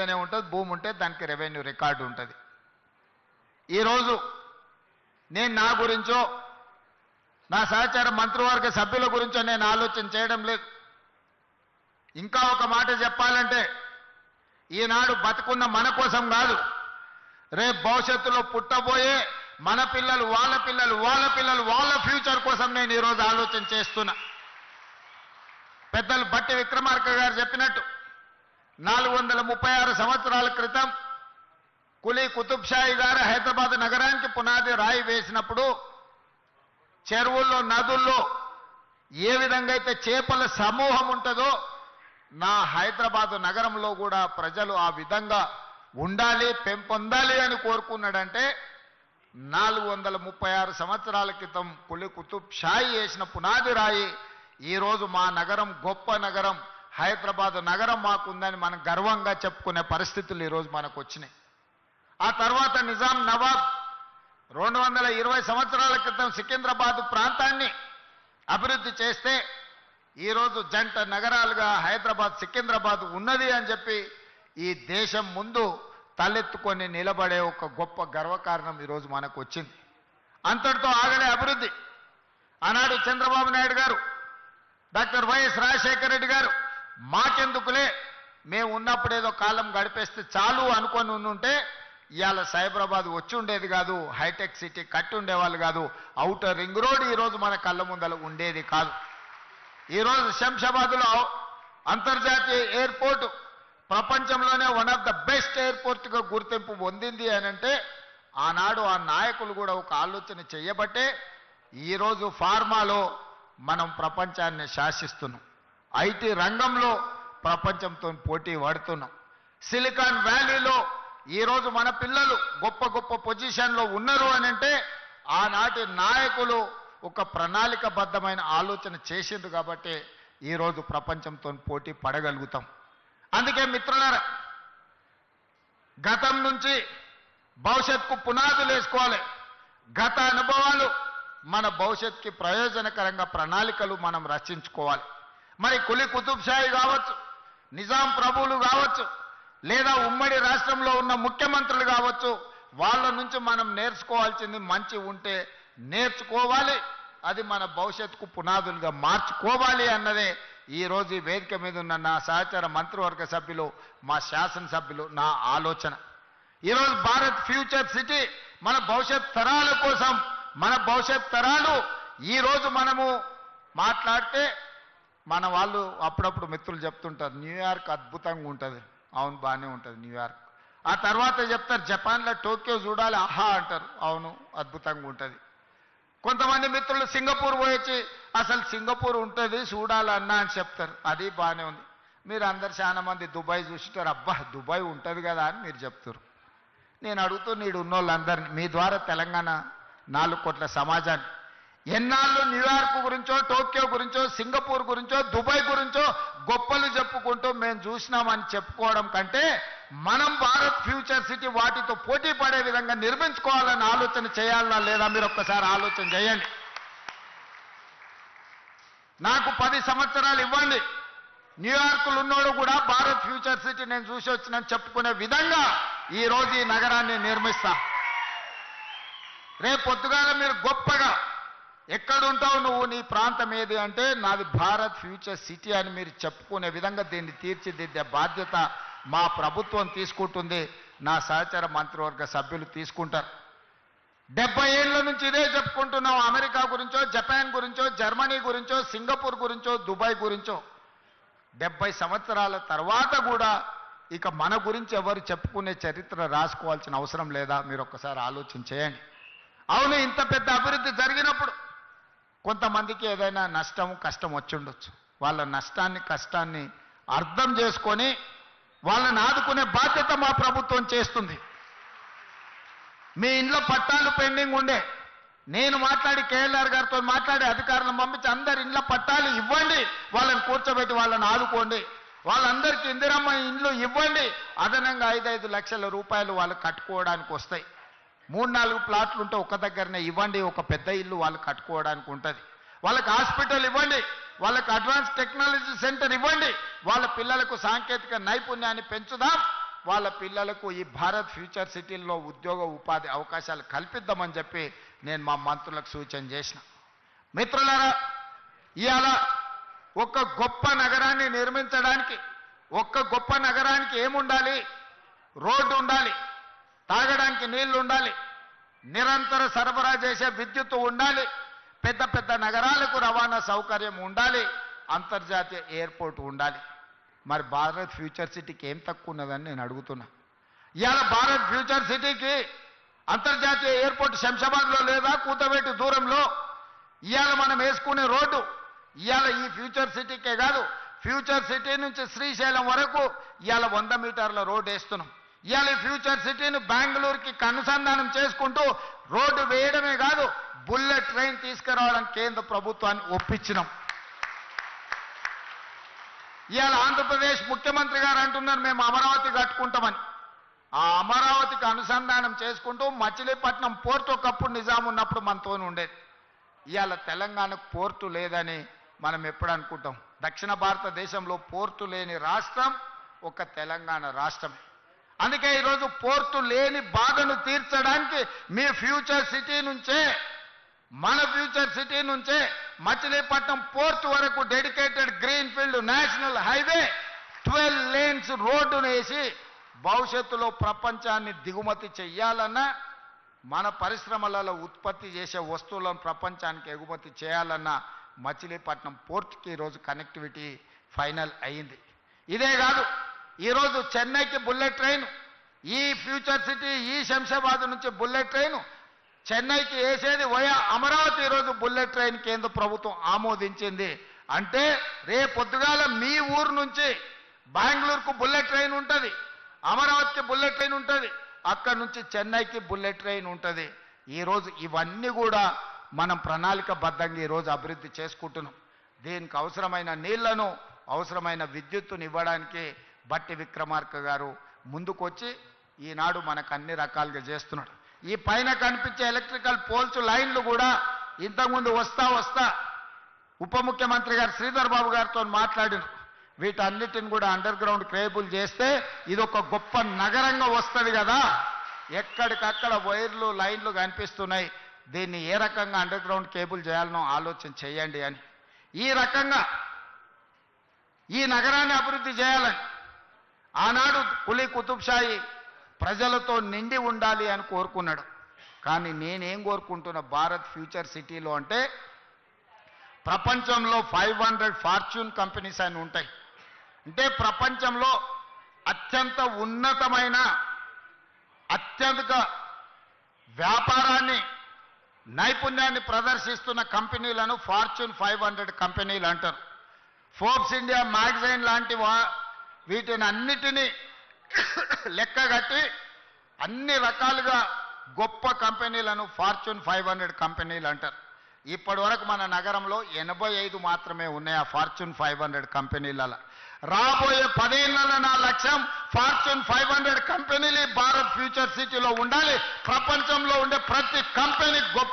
మీదనే ఉంటుంది, భూమి ఉంటే దానికి రెవెన్యూ రికార్డు ఉంటుంది. ఈరోజు నేను నా గురించో నా సహచార మంత్రివర్గ సభ్యుల గురించో నేను ఆలోచన చేయడం లేదు. ఇంకా ఒక మాట చెప్పాలంటే, ఈనాడు బతుకున్న మన కోసం కాదు, రేపు భవిష్యత్తులో పుట్టబోయే మన పిల్లలు, వాళ్ళ పిల్లలు, వాళ్ళ పిల్లలు, వాళ్ళ ఫ్యూచర్ కోసం నేను ఈరోజు ఆలోచన చేస్తున్నా. పెద్దలు బట్టి విక్రమార్క గారు చెప్పినట్టు 436 సంవత్సరాల క్రితం కులీ కుతుబ్ షాహీ గారు హైదరాబాద్ నగరానికి పునాది రాయి వేసినప్పుడు చెరువుల్లో, నదుల్లో ఏ విధంగా అయితే చేపల సమూహం ఉంటుందో నా హైదరాబాద్ నగరంలో కూడా ప్రజలు ఆ విధంగా ఉండాలి, పెంపొందాలి అని కోరుకున్నాడంటే 436 సంవత్సరాల క్రితం కులీ కుతుబ్ షాహీ వేసిన పునాది రాయి ఈరోజు మా నగరం గొప్ప నగరం, హైదరాబాద్ నగరం మాకుందని మనం గర్వంగా చెప్పుకునే పరిస్థితులు ఈరోజు మనకు వచ్చినాయి. ఆ తర్వాత నిజాం నవాబ్ 220 సంవత్సరాల క్రితం సికింద్రాబాద్ ప్రాంతాన్ని అభివృద్ధి చేస్తే ఈరోజు జంట నగరాలుగా హైదరాబాద్, సికింద్రాబాద్ ఉన్నది అని చెప్పి ఈ దేశం ముందు తలెత్తుకొని నిలబడే ఒక గొప్ప గర్వకారణం ఈరోజు మనకు వచ్చింది. అంతటితో ఆగలే అభివృద్ధి. ఆనాడు చంద్రబాబు నాయుడు గారు, డాక్టర్ వైఎస్ రాజశేఖర రెడ్డి గారు మాకెందుకులే, మేము ఉన్నప్పుడు ఏదో కాలం గడిపేస్తే చాలు అనుకొని ఉంటే ఇవాళ సైబరాబాద్ వచ్చి ఉండేది కాదు, హైటెక్ సిటీ కట్టి ఉండేవాళ్ళు కాదు, ఔటర్ రింగ్ రోడ్ ఈరోజు మన కళ్ళ ముందల ఉండేది కాదు. ఈరోజు శంషాబాద్లో అంతర్జాతీయ ఎయిర్పోర్టు ప్రపంచంలోనే వన్ ఆఫ్ ద బెస్ట్ ఎయిర్పోర్ట్గా గుర్తింపు పొందింది అని అంటే ఆనాడు ఆ నాయకులు కూడా ఒక ఆలోచన చేయబట్టే ఈరోజు ఫార్మాలో మనం ప్రపంచాన్ని శాసిస్తున్నాం, ఐటీ రంగంలో ప్రపంచంతో పోటీ పడుతున్నాం. సిలికాన్ వ్యాలీలో ఈరోజు మన పిల్లలు గొప్ప గొప్ప పొజిషన్లో ఉన్నారు అని అంటే ఆనాటి నాయకులు ఒక ప్రణాళికబద్ధమైన ఆలోచన చేసిండ్రు కాబట్టి ఈరోజు ప్రపంచంతో పోటీ పడగలుగుతాం. అందుకే మిత్రులారా, గతం నుంచి భవిష్యత్తుకు పునాదులు వేసుకోవాలి. గత అనుభవాలు మన భవిష్యత్తుకి ప్రయోజనకరంగా ప్రణాళికలు మనం రచించుకోవాలి. మరి కులీ కుతుబ్ షాహీ కావచ్చు, నిజాం ప్రభువులు కావచ్చు, లేదా ఉమ్మడి రాష్ట్రంలో ఉన్న ముఖ్యమంత్రులు కావచ్చు, వాళ్ళ నుంచి మనం నేర్చుకోవాల్సింది మంచి ఉంటే నేర్చుకోవాలి, అది మన భవిష్యత్తుకు పునాదులుగా మార్చుకోవాలి అన్నదే ఈరోజు ఈ వేదిక మీద ఉన్న నా సహచార మంత్రివర్గ సభ్యులు, మా శాసనసభ్యులు నా ఆలోచన. ఈరోజు భారత్ ఫ్యూచర్ సిటీ మన భవిష్యత్ తరాల కోసం, మన భవిష్యత్ తరాలు ఈరోజు మనము మాట్లాడితే మన వాళ్ళు అప్పుడప్పుడు మిత్రులు చెప్తుంటారు న్యూయార్క్ అద్భుతంగా ఉంటుంది. అవును, బాగానే ఉంటుంది న్యూయార్క్. ఆ తర్వాత చెప్తారు జపాన్లో టోక్యో చూడాలి, ఆహా అంటారు, అవును అద్భుతంగా ఉంటుంది. కొంతమంది మిత్రులు సింగపూర్ పోయొచ్చి అసలు సింగపూర్ ఉంటుంది చూడాలన్నా అని చెప్తారు, అది బాగానే ఉంది. మీరు అందరు చాలా మంది దుబాయ్ చూసిటారు, అబ్బా దుబాయ్ ఉంటుంది కదా అని మీరు చెప్తారు. నేను అడుగుతూ నీడు ఉన్నోళ్ళందరినీ, మీ ద్వారా తెలంగాణ 4 కోట్ల సమాజాన్ని ఎన్నాళ్ళు న్యూయార్క్ గురించో, టోక్యో గురించో, సింగపూర్ గురించో, దుబాయ్ గురించో గొప్పలు చెప్పుకుంటూ మేము చూసినామని చెప్పుకోవడం కంటే మనం భారత్ ఫ్యూచర్ సిటీ వాటితో పోటీ పడే విధంగా నిర్మించుకోవాలని ఆలోచన చేయాలా లేదా మీరు ఒక్కసారి ఆలోచన చేయండి. నాకు 10 సంవత్సరాలు ఇవ్వండి, న్యూయార్క్లో ఉన్నోడు కూడా భారత్ ఫ్యూచర్ సిటీ నేను చూసి వచ్చినని చెప్పుకునే విధంగా ఈరోజు ఈ నగరాన్ని నిర్మిస్తా. రేపు పొద్దుగాల మీరు గొప్పగా ఎక్కడుంటావు నువ్వు, నీ ప్రాంతం ఏది అంటే నాది భారత్ ఫ్యూచర్ సిటీ అని మీరు చెప్పుకునే విధంగా దీన్ని తీర్చిదిద్దే బాధ్యత మా ప్రభుత్వం తీసుకుంటుంది, నా సహచర మంత్రివర్గ సభ్యులు తీసుకుంటారు. 70 ఏళ్ల నుంచి ఇదే చెప్పుకుంటున్నాం. అమెరికా గురించో, జపాన్ గురించో, జర్మనీ గురించో, సింగపూర్ గురించో, దుబాయ్ గురించో 70 సంవత్సరాల తర్వాత కూడా ఇక మన గురించి ఎవరు చెప్పుకునే చరిత్ర రాసుకోవాల్సిన అవసరం లేదా మీరు ఒక్కసారి ఆలోచన చేయండి. అవును, ఇంత పెద్ద అభివృద్ధి జరిగినప్పుడు కొంతమందికి ఏదైనా నష్టం కష్టం వచ్చి ఉండొచ్చు. వాళ్ళ నష్టాన్ని కష్టాన్ని అర్థం చేసుకొని వాళ్ళని ఆదుకునే బాధ్యత మా ప్రభుత్వం చేస్తుంది. మీ ఇంట్లో పట్టాలు పెండింగ్ ఉండే, నేను మాట్లాడి కేఎల్ఆర్ గారితో మాట్లాడి అధికారులను పంపించి అందరి ఇండ్ల పట్టాలు ఇవ్వండి, వాళ్ళని కూర్చోబెట్టి వాళ్ళని ఆదుకోండి, వాళ్ళందరికీ ఇందిరమ్మ ఇండ్లు ఇవ్వండి, అదనంగా 5-5 లక్షల రూపాయలు వాళ్ళు కట్టుకోవడానికి వస్తాయి. 3-4 ప్లాట్లు ఉంటే ఒక దగ్గరనే ఇవ్వండి, ఒక పెద్ద ఇల్లు వాళ్ళు కట్టుకోవడానికి ఉంటుంది. వాళ్ళకి హాస్పిటల్ ఇవ్వండి, వాళ్ళకి అడ్వాన్స్ టెక్నాలజీ సెంటర్ ఇవ్వండి, వాళ్ళ పిల్లలకు సాంకేతిక నైపుణ్యాన్ని పెంచుదాం. వాళ్ళ పిల్లలకు ఈ భారత్ ఫ్యూచర్ సిటీల్లో ఉద్యోగ ఉపాధి అవకాశాలు కల్పిద్దామని చెప్పి నేను మా మంత్రులకు సూచన చేసిన. మిత్రులారా, ఇవాళ ఒక గొప్ప నగరాన్ని నిర్మించడానికి ఒక్క గొప్ప నగరానికి ఏముండాలి? రోడ్డు ఉండాలి, తాగడానికి నీళ్లు ఉండాలి, నిరంతర సరఫరా చేసే విద్యుత్తు ఉండాలి, పెద్ద పెద్ద నగరాలకు రవాణా సౌకర్యం ఉండాలి, అంతర్జాతీయ ఎయిర్పోర్ట్ ఉండాలి. మరి భారత్ ఫ్యూచర్ సిటీకి ఏం తక్కువ ఉన్నదని నేను అడుగుతున్నా. ఇవాళ భారత్ ఫ్యూచర్ సిటీకి అంతర్జాతీయ ఎయిర్పోర్ట్ శంషాబాద్లో లేదా? కూతవేటి దూరంలో. ఇవాళ మనం వేసుకునే రోడ్డు ఇవాళ ఈ ఫ్యూచర్ సిటీకే కాదు, ఫ్యూచర్ సిటీ నుంచి శ్రీశైలం వరకు ఇవాళ 100 మీటర్ల రోడ్డు వేస్తున్నాం. ఇవాళ ఈ ఫ్యూచర్ సిటీని బెంగళూరుకి అనుసంధానం చేసుకుంటూ రోడ్డు వేయడమే కాదు, బుల్లెట్ ట్రైన్ తీసుకురావడం కేంద్ర ప్రభుత్వాన్ని ఒప్పించినాం. ఇవాళ ఆంధ్రప్రదేశ్ ముఖ్యమంత్రి గారు అంటున్నారు మేము అమరావతి కట్టుకుంటామని. ఆ అమరావతికి అనుసంధానం చేసుకుంటూ మచిలీపట్నం పోర్టు ఒకప్పుడు నిజాం ఉన్నప్పుడు మనతో ఉండేది. ఇవాళ తెలంగాణకు పోర్టు లేదని మనం ఎప్పుడు అనుకుంటాం. దక్షిణ భారతదేశంలో పోర్టు లేని రాష్ట్రం ఒక తెలంగాణ రాష్ట్రమే. అందుకే ఈరోజు పోర్టు లేని బాధను తీర్చడానికి మీ ఫ్యూచర్ సిటీ నుంచే, మన ఫ్యూచర్ సిటీ నుంచే మచిలీపట్నం పోర్టు వరకు dedicated green field national highway 12 lanes రోడ్డును వేసి భవిష్యత్తులో ప్రపంచాన్ని దిగుమతి చెయ్యాలన్నా, మన పరిశ్రమలలో ఉత్పత్తి చేసే వస్తువులను ప్రపంచానికి ఎగుమతి చేయాలన్నా మచిలీపట్నం పోర్టుకి ఈరోజు కనెక్టివిటీ ఫైనల్ అయింది. ఇదే కాదు, ఈరోజు చెన్నైకి బుల్లెట్ ట్రైన్, ఈ ఫ్యూచర్ సిటీ ఈ శంషాబాద్ నుంచి బుల్లెట్ ట్రైన్ చెన్నైకి వేసేది వయా అమరావతి ఈరోజు బుల్లెట్ ట్రైన్ కేంద్ర ప్రభుత్వం ఆమోదించింది. అంటే రేపొద్దుగాల మీ ఊరు నుంచి బెంగళూరుకు బుల్లెట్ ట్రైన్ ఉంటుంది, అమరావతికి బుల్లెట్ ట్రైన్ ఉంటుంది, అక్కడి నుంచి చెన్నైకి బుల్లెట్ ట్రైన్ ఉంటుంది. ఈరోజు ఇవన్నీ కూడా మనం ప్రణాళికబద్ధంగా ఈరోజు అభివృద్ధి చేసుకుంటున్నాం. దీనికి అవసరమైన నీళ్లను, అవసరమైన విద్యుత్తును ఇవ్వడానికి బట్టి విక్రమార్క గారు ముందుకొచ్చి ఈనాడు మనకు అన్ని రకాలుగా చేస్తున్నాడు. ఈ పైన కనిపించే ఎలక్ట్రికల్ పోల్స్ లైన్లు కూడా ఇంతకుముందు వస్తా ఉప ముఖ్యమంత్రి గారు శ్రీధర్ బాబు గారితో మాట్లాడిన వీటన్నిటిని కూడా అండర్ గ్రౌండ్ కేబుల్ చేస్తే ఇది ఒక గొప్ప నగరంగా వస్తుంది కదా. ఎక్కడికక్కడ వైర్లు లైన్లు కనిపిస్తున్నాయి, దీన్ని ఏ రకంగా అండర్ గ్రౌండ్ కేబుల్ చేయాలనో ఆలోచన చేయండి అని. ఈ రకంగా ఈ నగరాన్ని అభివృద్ధి చేయాలని ఆనాడు కులీ కుతుబ్షాయి ప్రజలతో నిండి ఉండాలి అని కోరుకున్నాడు. కానీ నేనేం కోరుకుంటున్నా భారత్ ఫ్యూచర్ సిటీలో అంటే ప్రపంచంలో 500 ఫార్చ్యూన్ కంపెనీస్ అని ఉంటాయి. అంటే ప్రపంచంలో అత్యంత ఉన్నతమైన అత్యధిక వ్యాపారాన్ని నైపుణ్యాన్ని ప్రదర్శిస్తున్న కంపెనీలను ఫార్చ్యూన్ 500 కంపెనీలు అంటారు. ఫోర్బ్స్ ఇండియా మ్యాగజైన్ లాంటి వీటిని అన్నిటినీ లెక్కగట్టి అన్ని రకాలుగా గొప్ప కంపెనీలను ఫార్చ్యూన్ 500 కంపెనీలు అంటారు. ఇప్పటి వరకు మన నగరంలో 85 మాత్రమే ఉన్నాయి ఆ ఫార్చ్యూన్ 500 కంపెనీలలో. రాబోయే 10 ఏళ్లలో నా లక్ష్యం ఫార్చ్యూన్ 500 కంపెనీలు భారత్ ఫ్యూచర్ సిటీలో ఉండాలి. ప్రపంచంలో ఉండే ప్రతి కంపెనీ గొప్ప